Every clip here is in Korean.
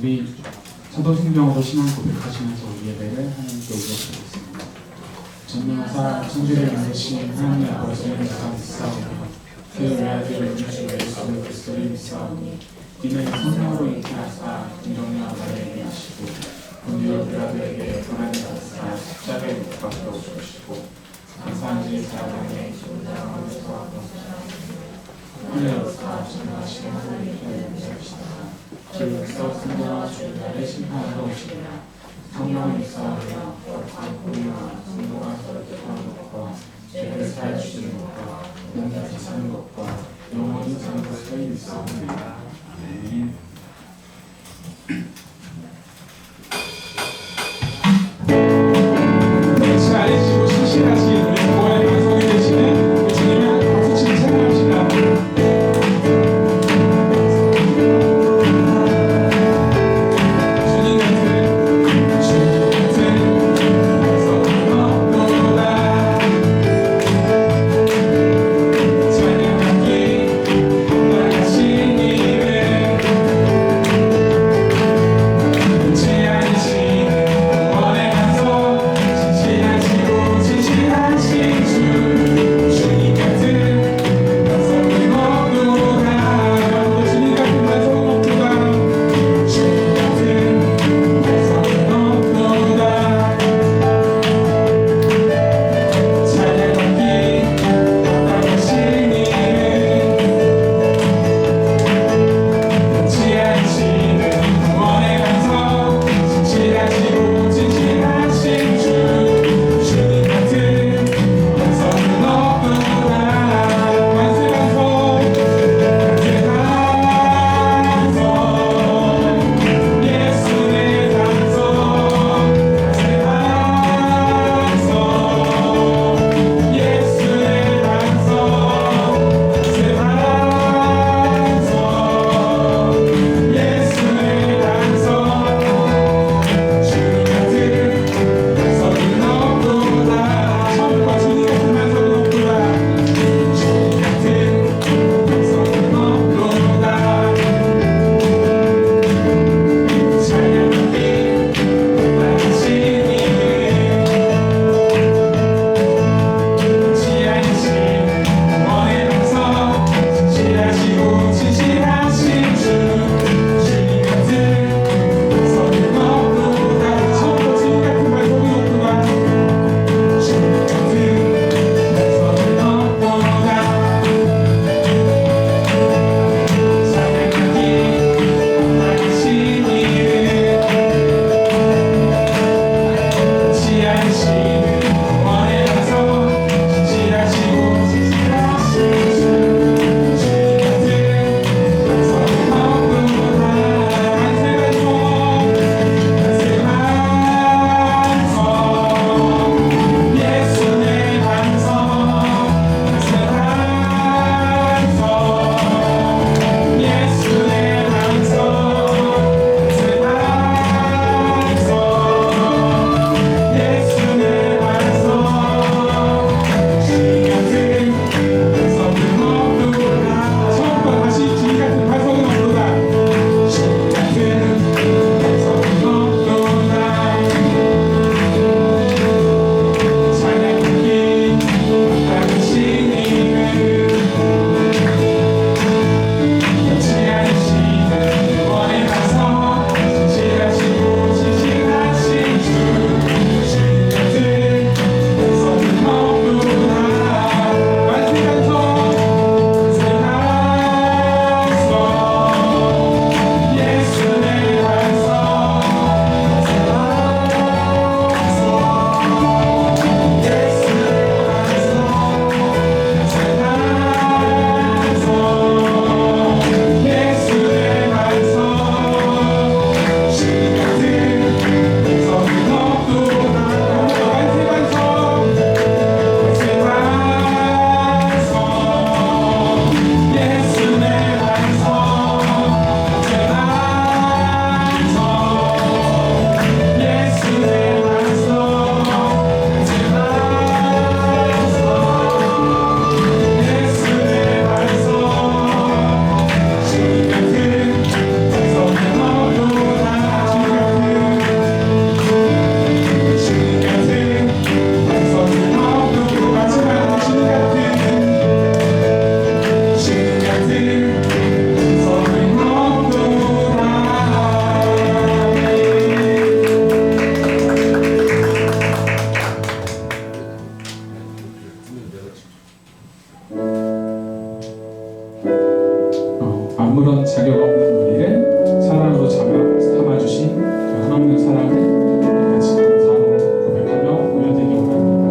우리 사도신경으로 신앙 고백하시면서 우리 예배를 하나님께 올려드리겠습니다. 전능하사 천지를 만드신 하나님 아버지를 믿사오니 그 외아들을 주신 예수 그리스도를 믿사오니 이는 성령으로 잉태하사 공정녀 마리아에게 하시고 본디오 빌라도에게 고난을 받으사 십자가에 못 박혀 죽으시고 감사한 지 사람에게 죽으시고 하늘에서 전능하신 하나님께 용서하시다가 기록에서 승자와 주님의 심판하러 오시리라. 성령을 믿사오며 거룩한 공의와 성도가 서로 뜻하는 것과 죄를 사해 주시는 것과 영원히 사는 것과 영원히 사는 것을 믿사옵니다. 아멘. 네, 잘해주시고 신실하신 우리 교회 방송에 계시는 주님의 박수 치고 찬양합시다. 아무런 자격 없는 우리를 사랑으로 삼아주신 그 하나님의 사랑을 같이 감사로 고백하며 올려드리기 원합니다.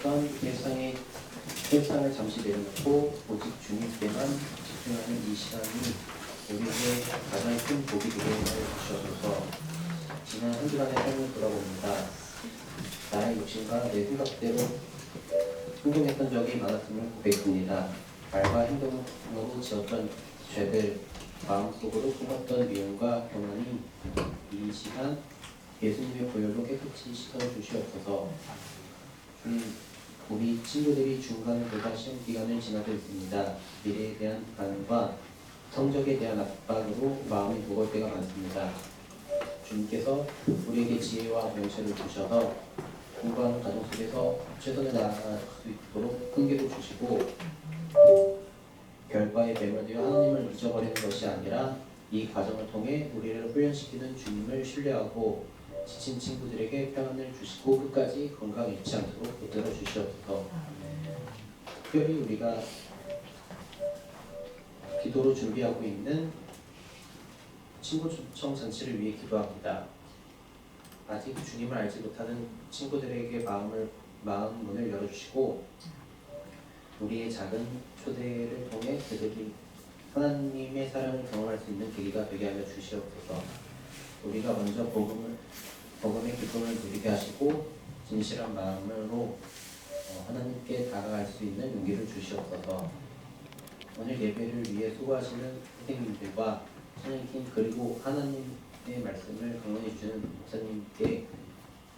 우선 세상을 잠시 내려놓고 오직 주님께만 집중하는 이 시간이 우리에게 가장 큰 복이 되게 해주셔서 지난 한 주간의 삶을 돌아봅니다. 나의 욕심과 내 생각대로 행동했던 적이 많았음을 고백합니다. 말과 행동으로 지었던 죄들, 마음속으로 품었던 미움과 교만이 이 시간 예수님의 보혈로 깨끗이 씻어주시옵소서. 주님, 우리 친구들이 중간고사 시험 기간을 지나고 있습니다. 미래에 대한 불안과 성적에 대한 압박으로 마음이 무거울 때가 많습니다. 주님께서 우리에게 지혜와 명철을 주셔서 공부하는 과정 속에서 최선을 다할 수 있도록 끈기도 주시고 결과에 매몰되어 하나님을 잊어버리는 것이 아니라 이 과정을 통해 우리를 훈련시키는 주님을 신뢰하고 지친 친구들에게 평안을 주시고 끝까지 건강 잃지 않도록 붙들어 주시옵소서. 특별히 우리가 기도로 준비하고 있는 친구 초청 잔치를 위해 기도합니다. 아직 주님을 알지 못하는 친구들에게 마음 문을 열어주시고 우리의 작은 초대를 통해 그들이 하나님의 사랑을 경험할 수 있는 계기가 되게 하여 주시옵소서. 우리가 먼저 복음의 기쁨을 누리게 하시고 진실한 마음으로 하나님께 다가갈 수 있는 용기를 주시옵소서. 오늘 예배를 위해 수고하시는 선생님들과 찬양팀 그리고 하나님의 말씀을 강론해 주시는 목사님께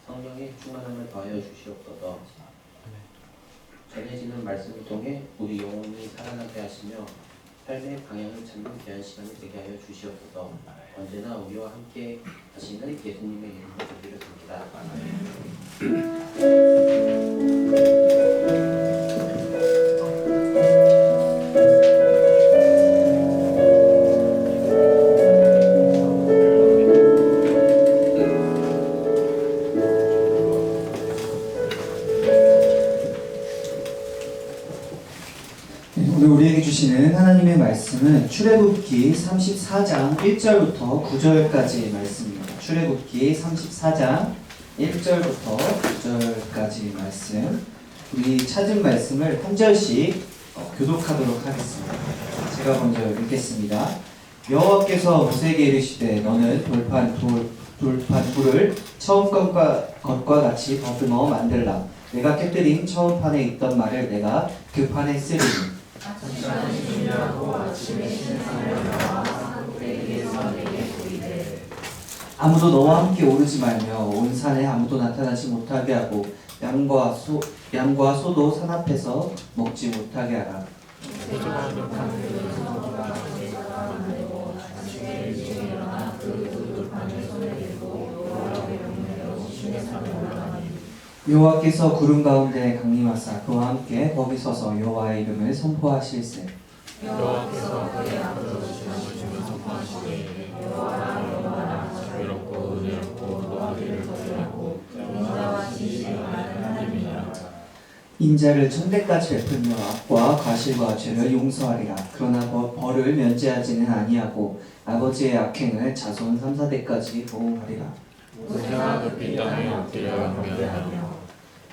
성령의 충만함을 더하여 주시옵소서. 전해지는 말씀을 통해 우리 영혼이 살아나게 하시며 삶의 방향을 찾는 귀한 시간이 되게 하여 주시옵소서. 언제나 우리와 함께 하시는 예수님의 이름으로 기도드렸습니다. 오늘 우리에게 주시는 하나님의 말씀은 출애굽기 34장 1절부터 9절까지의 말씀입니다. 출애굽기 34장 1절부터 9절까지 말씀. 우리 찾은 말씀을 한 절씩 교독하도록 하겠습니다. 제가 먼저 읽겠습니다. 여호와께서 모세에게 이르시되 너는 돌판불을 처음 것과 같이 더듬어 만들라. 내가 깨뜨린 처음 판에 있던 말을 내가 그 판에 쓰리니 아무도 너와 함께 오르지 말며 온 산에 아무도 나타나지 못하게 하고 양과 소도 산 앞에서 먹지 못하게 하라. 여호와께서 구름 가운데 강림하사 그와 함께 거기 서서 여호와의 이름을 선포하실세. 여호와께서 그의 앞으로 지나오시며 선포하시되 여호와라 자비롭고 은혜롭고 노하기를 거절하고 인자와 진실이 많은 하나님이라. 인자를 천대까지 베풀며 악과 과실과 죄를 용서하리라. 그러나 벌을 면제하지는 아니하고 아버지의 악행을 자손 3, 4대까지 보응하리라. 모세가 급히 땅에 엎드려 경배하며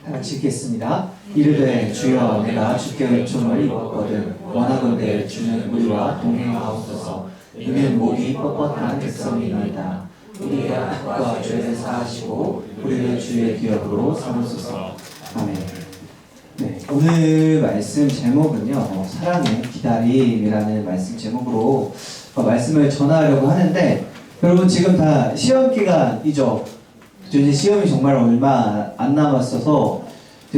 같이 읽겠습니다. 이르되 주여 내가 주께 은총을 입었거든 원하건대 주는 우리와 동행하옵소서. 이는 목이 뻣뻣한 백성이니이다. 우리의 악과 죄를 사하시고 우리를 주의 기업으로 삼으소서. 아멘. 네, 오늘 말씀 제목은요 사랑의 기다림이라는 말씀 제목으로 말씀을 전하려고 하는데, 여러분 지금 다 시험 기간이죠. 이제 시험이 정말 얼마 안 남았어서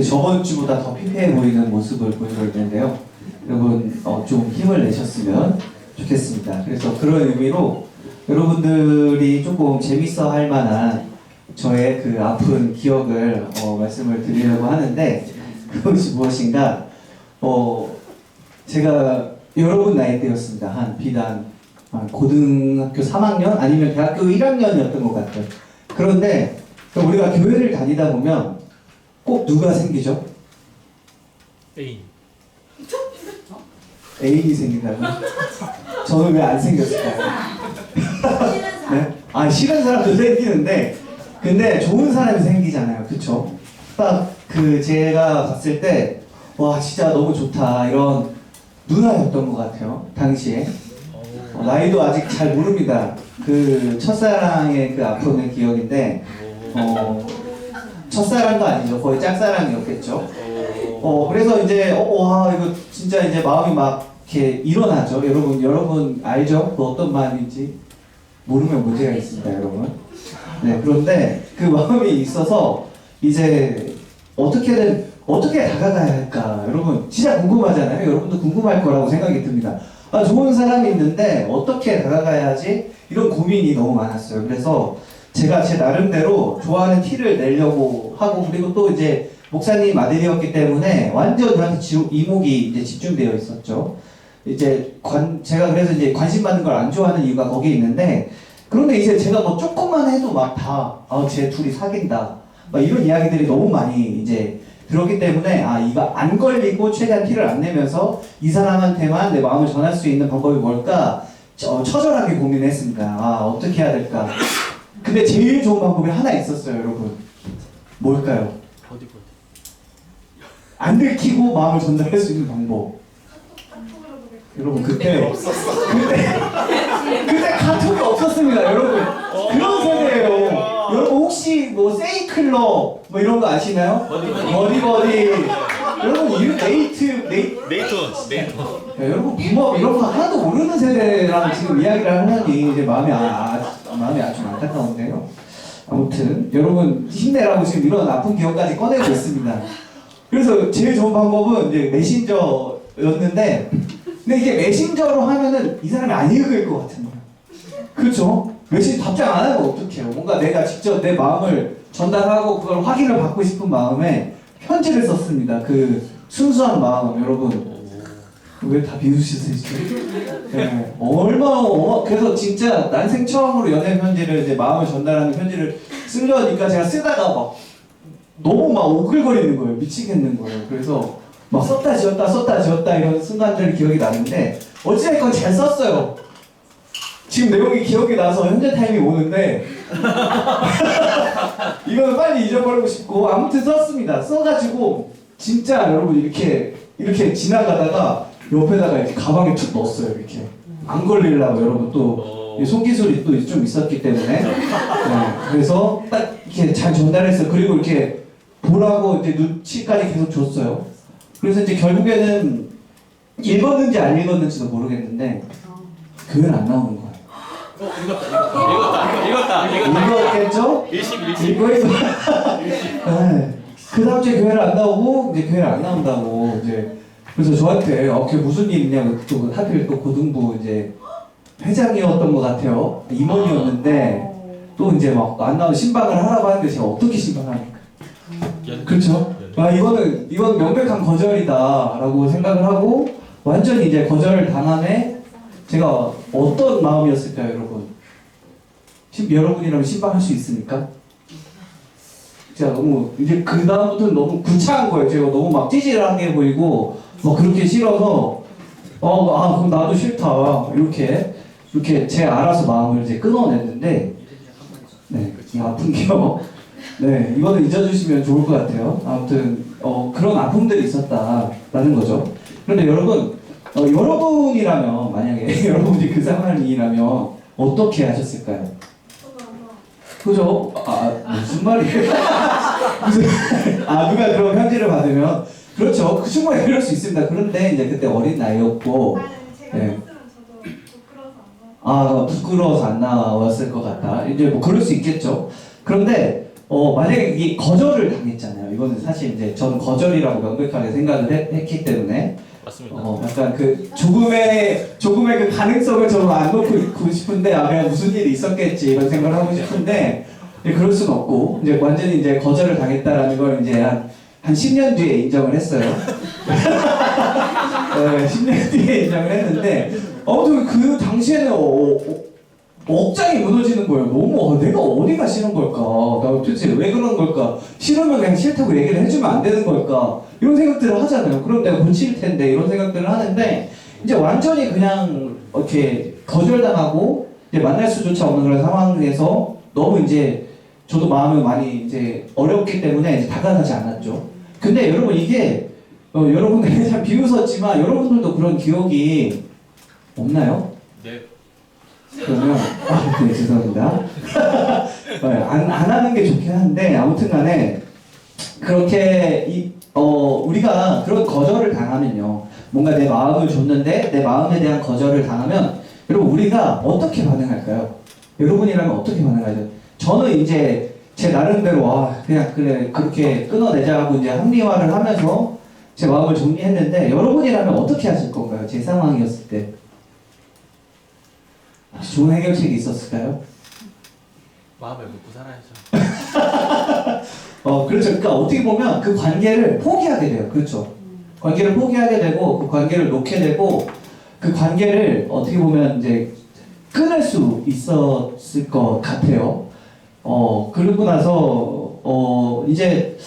저번 주보다 더 피폐해 보이는 모습을 보여드릴 텐데요. 여러분 좀 힘을 내셨으면 좋겠습니다. 그래서 그런 의미로 여러분들이 조금 재밌어 할 만한 저의 그 아픈 기억을 말씀을 드리려고 하는데, 그것이 무엇인가? 제가 여러분 나이대였습니다. 한 비단 고등학교 3학년 아니면 대학교 1학년이었던 것 같아요. 그런데 우리가 교회를 다니다 보면 꼭 누가 생기죠? 애인이 생긴다고? 저는 왜 안 생겼을까요? 네? 싫은 사람도 생기는데 근데 좋은 사람이 생기잖아요. 그쵸? 딱 그 제가 봤을 때 와 진짜 너무 좋다 이런 누나였던 것 같아요 당시에. 나이도 아직 잘 모릅니다. 그 첫사랑의 그 아픔의 기억인데 첫사랑도 아니죠. 거의 짝사랑이었겠죠. 그래서 이제 와 이거 진짜 이제 마음이 막 이렇게 일어나죠. 여러분 알죠? 그 어떤 마음인지 모르면 문제가 있습니다, 여러분. 네, 그런데 그 마음이 있어서 이제 어떻게 다가가야 할까? 여러분 진짜 궁금하잖아요. 여러분도 궁금할 거라고 생각이 듭니다. 아, 좋은 사람이 있는데 어떻게 다가가야지? 이런 고민이 너무 많았어요. 그래서 제가 제 나름대로 좋아하는 티를 내려고 하고, 그리고 또 이제 목사님 아들이었기 때문에 완전 저한테 이목이 이제 집중되어 있었죠. 이제 제가 그래서 이제 관심 받는 걸 안 좋아하는 이유가 거기에 있는데, 그런데 이제 제가 뭐 조금만 해도 막 쟤 둘이 사귄다 막 이런 이야기들이 너무 많이 이제 들었기 때문에 이거 안 걸리고 최대한 티를 안 내면서 이 사람한테만 내 마음을 전할 수 있는 방법이 뭘까 처절하게 고민했습니다. 어떻게 해야 될까. 근데 제일 좋은 방법이 하나 있었어요, 여러분. 뭘까요? 안 들키고 마음을 전달할 수 있는 방법. 여러분 그때 카톡이 없었습니다, 여러분. 그런 세대예요. 여러분 혹시 뭐 세이클럽 뭐 이런 거 아시나요? 버디버디. 여러분 이런 네이톤. 여러분 붐업 이런 거 하나도 모르는 세대랑 지금 이야기를 하려니 이제 마음이 아주 안타까운데요. 아무튼 여러분 힘내라고 지금 이런 아픈 기억까지 꺼내고 있습니다. 그래서 제일 좋은 방법은 이제 메신저였는데, 근데 이게 메신저로 하면은 이 사람이 안 읽을 것 같은 거예요. 그렇죠? 메신저 답장 안 하면 어떡해요? 뭔가 내가 직접 내 마음을 전달하고 그걸 확인을 받고 싶은 마음에 편지를 썼습니다. 그 순수한 마음, 여러분. 왜 다 비웃으시죠? 네. 그래서 진짜 난생 처음으로 연애 편지를, 이제 마음을 전달하는 편지를 쓰려니까 제가 쓰다가 막 너무 막 오글거리는 거예요. 미치겠는 거예요. 그래서 막 썼다 지웠다 이런 순간들 기억이 나는데, 어찌됐건 잘 썼어요. 지금 내용이 기억이 나서 현재 타임이 오는데 이거는 빨리 잊어버리고 싶고, 아무튼 썼습니다. 써가지고 진짜 여러분 이렇게 지나가다가 옆에다가 이렇게 가방에 툭 넣었어요. 이렇게 안 걸리려고. 여러분 또 손기술이 또 좀 있었기 때문에. 네, 그래서 딱 이렇게 잘 전달했어요. 그리고 이렇게 보라고 이제 눈치까지 계속 줬어요. 그래서 이제 결국에는 읽었는지 안 읽었는지도 모르겠는데 교회는 안 나오는 거예요. 읽었겠죠? 읽어있어. 네. 그 다음 주에 교회를 안 나오고, 이제 교회를 안 나온다고 이제. 그래서 저한테 그게 무슨 일 있냐고, 또 하필 또 고등부 이제 회장이었던 것 같아요. 임원이었는데 또 이제 막 안 나오는 신방을 하라고 하는데 제가 어떻게 신방합니까? 그렇죠? 이거는 명백한 거절이다라고 생각을 하고 완전히 이제 거절을 당함에 제가 어떤 마음이었을까요, 여러분? 여러분이라면 신방할 수 있습니까? 제가 너무 이제 그 다음부터는 너무 구차한 거예요. 제가 너무 막 찌질하게 보이고 막 그렇게 싫어서 그럼 나도 싫다 이렇게 제 알아서 마음을 이제 끊어냈는데, 네, 이 아픈 기억, 네, 이거는 잊어주시면 좋을 것 같아요. 아무튼 그런 아픔들이 있었다라는 거죠. 그런데 여러분, 여러분이라면, 만약에 여러분이 그 상황이라면 어떻게 하셨을까요? 그죠? 무슨 말이에요? 누가 그런 편지를 받으면, 그렇죠. 충분히 그럴 수 있습니다. 그런데 이제 그때 어린 나이였고, 네. 부끄러워서 안 나왔을 것 같다. 이제 뭐 그럴 수 있겠죠. 그런데 만약에 이 거절을 당했잖아요. 이거는 사실 이제 저는 거절이라고 명백하게 생각을 했기 때문에 맞습니다. 약간 그 조금의 그 가능성을 저는 안 놓고 있고 싶은데 그냥 무슨 일이 있었겠지 이런 생각을 하고 싶은데 그럴 수는 없고 이제 완전히 이제 거절을 당했다라는 걸 이제 한 10년 뒤에 인정을 했어요. 네, 10년 뒤에 인정을 했는데 아무튼 그 당시에는 억장이 무너지는 거예요. 너무 내가 어디가 싫은 걸까? 나 도대체 왜 그런 걸까? 싫으면 그냥 싫다고 얘기를 해주면 안 되는 걸까? 이런 생각들을 하잖아요. 그럼 내가 고칠 텐데 이런 생각들을 하는데 이제 완전히 그냥 이렇게 거절당하고 이제 만날 수조차 없는 그런 상황에서 너무 이제 저도 마음이 많이 이제 어렵기 때문에 이제 다가가지 않았죠. 근데 여러분 이게 여러분들 잘 비웃었지만 여러분들도 그런 기억이 없나요? 네. 그러면 네, 죄송합니다. 안 하는 게 좋긴 한데 아무튼간에 그렇게 우리가 그런 거절을 당하면요, 뭔가 내 마음을 줬는데 내 마음에 대한 거절을 당하면 여러분 우리가 어떻게 반응할까요? 여러분이라면 어떻게 반응하죠? 저는 이제 제 나름대로 그냥 그래 그렇게 끊어내자 하고 이제 합리화를 하면서 제 마음을 정리했는데 여러분이라면 어떻게 하실 건가요? 제 상황이었을 때 혹시 좋은 해결책이 있었을까요? 마음을 먹고 살아야죠. 그렇죠. 그러니까 어떻게 보면 그 관계를 포기하게 돼요. 그렇죠. 관계를 포기하게 되고 그 관계를 놓게 되고 그 관계를 어떻게 보면 이제 끊을 수 있었을 것 같아요. 그러고 나서 이제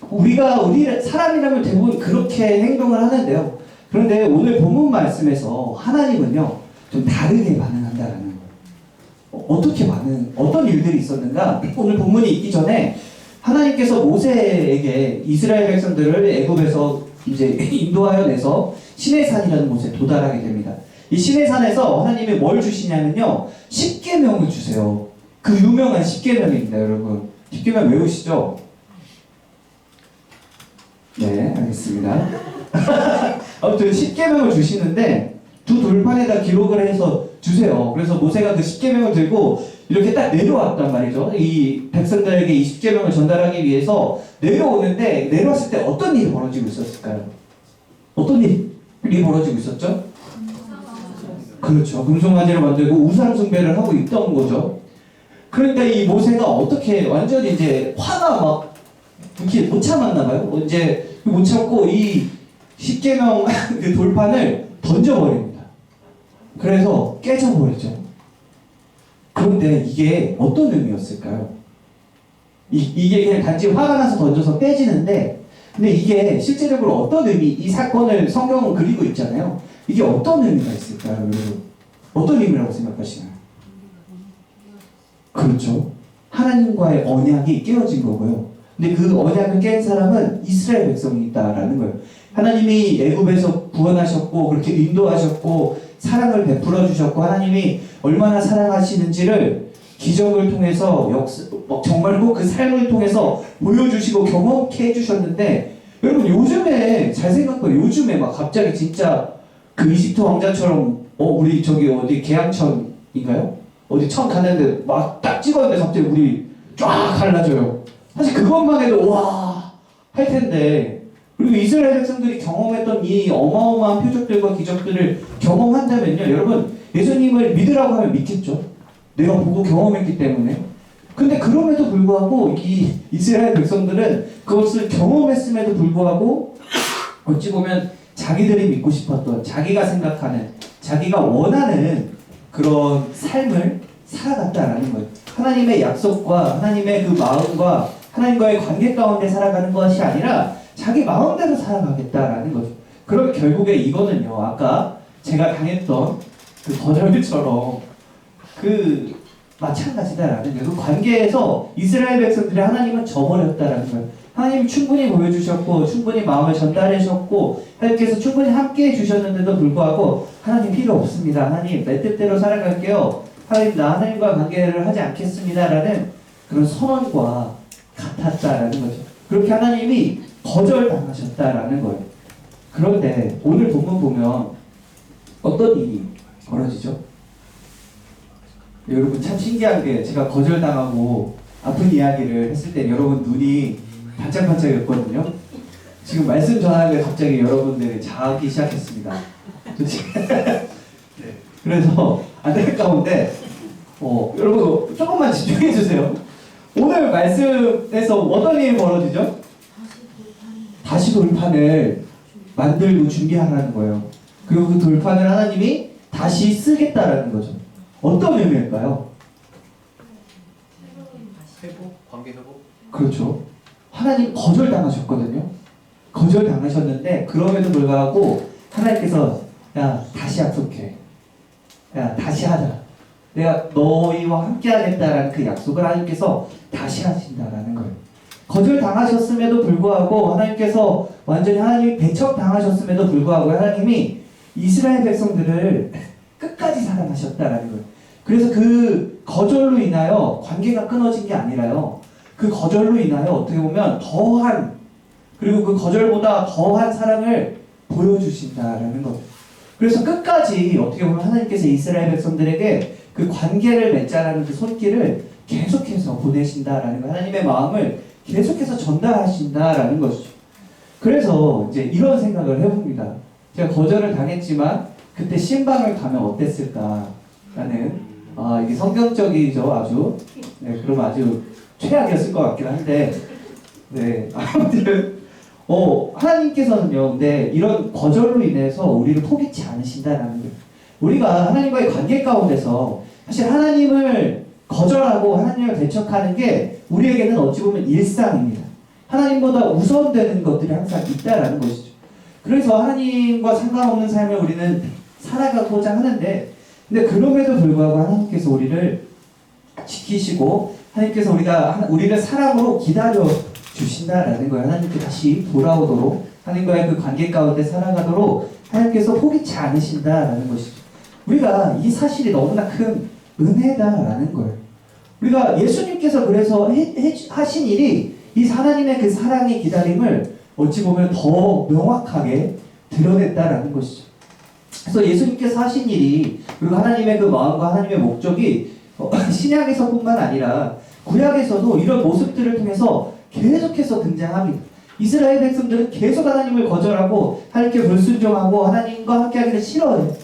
우리 사람이라면 대부분 그렇게 행동을 하는데요. 그런데 오늘 본문 말씀에서 하나님은요 좀 다르게 반응한다라는 거예요. 어떤 일들이 있었는가? 오늘 본문이 있기 전에 하나님께서 모세에게 이스라엘 백성들을 애굽에서 이제 인도하여 내서 시내산이라는 곳에 도달하게 됩니다. 이 시내산에서 하나님이 뭘 주시냐면요, 십계명을 주세요. 그 유명한 십계명입니다, 여러분. 십계명 외우시죠? 네, 알겠습니다. 아무튼 십계명을 주시는데 두 돌판에다 기록을 해서 주세요. 그래서 모세가 그 십계명을 들고 이렇게 딱 내려왔단 말이죠. 이 백성들에게 이 십계명을 전달하기 위해서 내려오는데 내려왔을 때 어떤 일이 벌어지고 있었을까요? 어떤 일이 벌어지고 있었죠? 그렇죠. 금송아지를 만들고 우상 숭배를 하고 있던 거죠. 그러니까 이 모세가 어떻게 완전히 이제 화가 막 이렇게 못 참았나 봐요. 이제 못 참고 이 십계명 그 돌판을 던져버립니다. 그래서 깨져버리죠. 그런데 이게 어떤 의미였을까요? 이게 그냥 단지 화가 나서 던져서 깨지는데, 근데 이게 실제적으로 어떤 의미, 이 사건을 성경은 그리고 있잖아요. 이게 어떤 의미가 있을까요, 여러분? 어떤 의미라고 생각하시나요? 그렇죠. 하나님과의 언약이 깨어진 거고요. 근데 그 언약을 깬 사람은 이스라엘 백성이 있다라는 거예요. 하나님이 애굽에서 구원하셨고 그렇게 인도하셨고 사랑을 베풀어 주셨고 하나님이 얼마나 사랑하시는지를 기적을 통해서 정말로 그 삶을 통해서 보여주시고 경험케 해주셨는데, 여러분 요즘에 잘 생각해요. 요즘에 막 갑자기 진짜 그 이집트 왕자처럼 우리 저기 어디 계양천인가요? 어디 천 가는데 막 딱 찍었는데 갑자기 우리 쫙 갈라져요. 사실 그것만 해도 와 할 텐데, 그리고 이스라엘 백성들이 경험했던 이 어마어마한 표적들과 기적들을 경험한다면요, 여러분 예수님을 믿으라고 하면 믿겠죠. 내가 보고 경험했기 때문에. 근데 그럼에도 불구하고 이 이스라엘 백성들은 그것을 경험했음에도 불구하고 어찌 보면 자기들이 믿고 싶었던, 자기가 생각하는, 자기가 원하는 그런 삶을 살아갔다라는 거예요. 하나님의 약속과 하나님의 그 마음과 하나님과의 관계 가운데 살아가는 것이 아니라 자기 마음대로 살아가겠다라는 거죠. 그럼 결국에 이거는요, 아까 제가 당했던 그 거절처럼 그 마찬가지다라는 거예요. 그 관계에서 이스라엘 백성들이 하나님은 저버렸다라는 거예요. 하나님 충분히 보여주셨고 충분히 마음을 전달하셨고 하나님께서 충분히 함께 해주셨는데도 불구하고 하나님 필요 없습니다. 하나님 내 뜻대로 살아갈게요. 하나님 나 하나님과 관계를 하지 않겠습니다라는 그런 선언과 같았다라는 거죠. 그렇게 하나님이 거절당하셨다라는 거예요. 그런데 오늘 본문 보면 어떤 일이 벌어지죠? 여러분 참 신기한 게, 제가 거절당하고 아픈 이야기를 했을 때 여러분 눈이 반짝반짝했거든요. 지금 말씀 전하는데 갑자기 여러분들이 자기 시작했습니다. 네. 그래서 안타까운데 여러분 조금만 집중해 주세요. 오늘 말씀에서 어떤 일이 벌어지죠? 다시 돌판을 만들고 준비하라는 거예요. 그리고 그 돌판을 하나님이 다시 쓰겠다라는 거죠. 어떤 의미일까요? 회복, 관계 회복. 그렇죠. 하나님 거절당하셨거든요. 거절당하셨는데 그럼에도 불구하고 하나님께서 야 다시 약속해. 야 다시 하자. 내가 너희와 함께 하겠다라는 그 약속을 하나님께서 다시 하신다라는 거예요. 거절당하셨음에도 불구하고 하나님께서 완전히 하나님이 배척당하셨음에도 불구하고 하나님이 이스라엘 백성들을 끝까지 사랑하셨다라는 거예요. 그래서 그 거절로 인하여 관계가 끊어진 게 아니라요. 그 거절로 인하여 어떻게 보면 더한, 그리고 그 거절보다 더한 사랑을 보여주신다라는 거예요. 그래서 끝까지 어떻게 보면 하나님께서 이스라엘 백성들에게 그 관계를 맺자라는 그 손길을 계속해서 보내신다라는 거, 하나님의 마음을 계속해서 전달하신다라는 것이죠. 그래서 이제 이런 생각을 해봅니다. 제가 거절을 당했지만 그때 신방을 가면 어땠을까라는, 이게 성경적이죠, 아주. 네, 그럼 아주 최악이었을 것 같긴 한데, 네, 아무튼 하나님께서는요, 근데 이런 거절로 인해서 우리를 포기치 않으신다라는 거예요. 우리가 하나님과의 관계 가운데서 사실 하나님을 거절하고 하나님을 배척하는 게 우리에게는 어찌 보면 일상입니다. 하나님보다 우선되는 것들이 항상 있다라는 것이죠. 그래서 하나님과 상관없는 삶을 우리는 살아가고자 하는데, 근데 그럼에도 불구하고 하나님께서 우리를 지키시고 하나님께서 우리를 사랑으로 기다려 주신다라는 거예요. 하나님께 다시 돌아오도록, 하나님과의 그 관계 가운데 살아가도록 하나님께서 포기치 않으신다라는 것이죠. 우리가 이 사실이 너무나 큰 은혜다라는 거예요. 우리가 예수님께서 그래서 하신 일이 이 하나님의 그 사랑의 기다림을 어찌 보면 더 명확하게 드러냈다라는 것이죠. 그래서 예수님께서 하신 일이, 그리고 하나님의 그 마음과 하나님의 목적이 신약에서뿐만 아니라 구약에서도 이런 모습들을 통해서 계속해서 등장합니다. 이스라엘 백성들은 계속 하나님을 거절하고 하나님께 불순종하고 하나님과 함께하기를 싫어해요.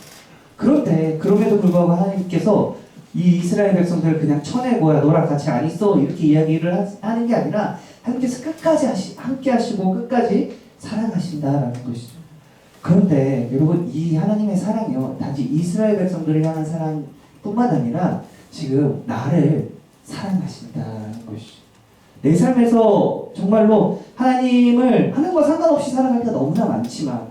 그런데 그럼에도 불구하고 하나님께서 이 이스라엘 백성들을 그냥 쳐내고야 너랑 같이 안 있어 이렇게 이야기를 하는 게 아니라 하나님께서 끝까지 함께 하시고 끝까지 사랑하신다라는 것이죠. 그런데 여러분, 이 하나님의 사랑이요, 단지 이스라엘 백성들을 향한 사랑뿐만 아니라 지금 나를 사랑하신다는 것이죠. 내 삶에서 정말로 하나님과 상관없이 살아갈 때가 너무나 많지만,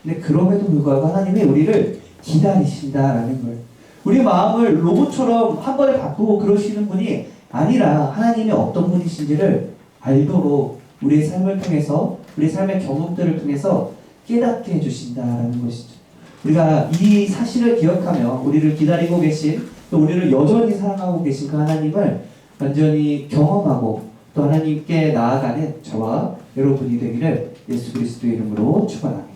근데 그럼에도 불구하고 하나님이 우리를 기다리신다라는 거예요. 우리 마음을 로봇처럼 한 번에 바꾸고 그러시는 분이 아니라 하나님이 어떤 분이신지를 알도록 우리의 삶을 통해서, 우리 삶의 경험들을 통해서 깨닫게 해주신다라는 것이죠. 우리가 이 사실을 기억하며 우리를 기다리고 계신, 또 우리를 여전히 사랑하고 계신 그 하나님을 완전히 경험하고 또 하나님께 나아가는 저와 여러분이 되기를 예수 그리스도의 이름으로 축원합니다.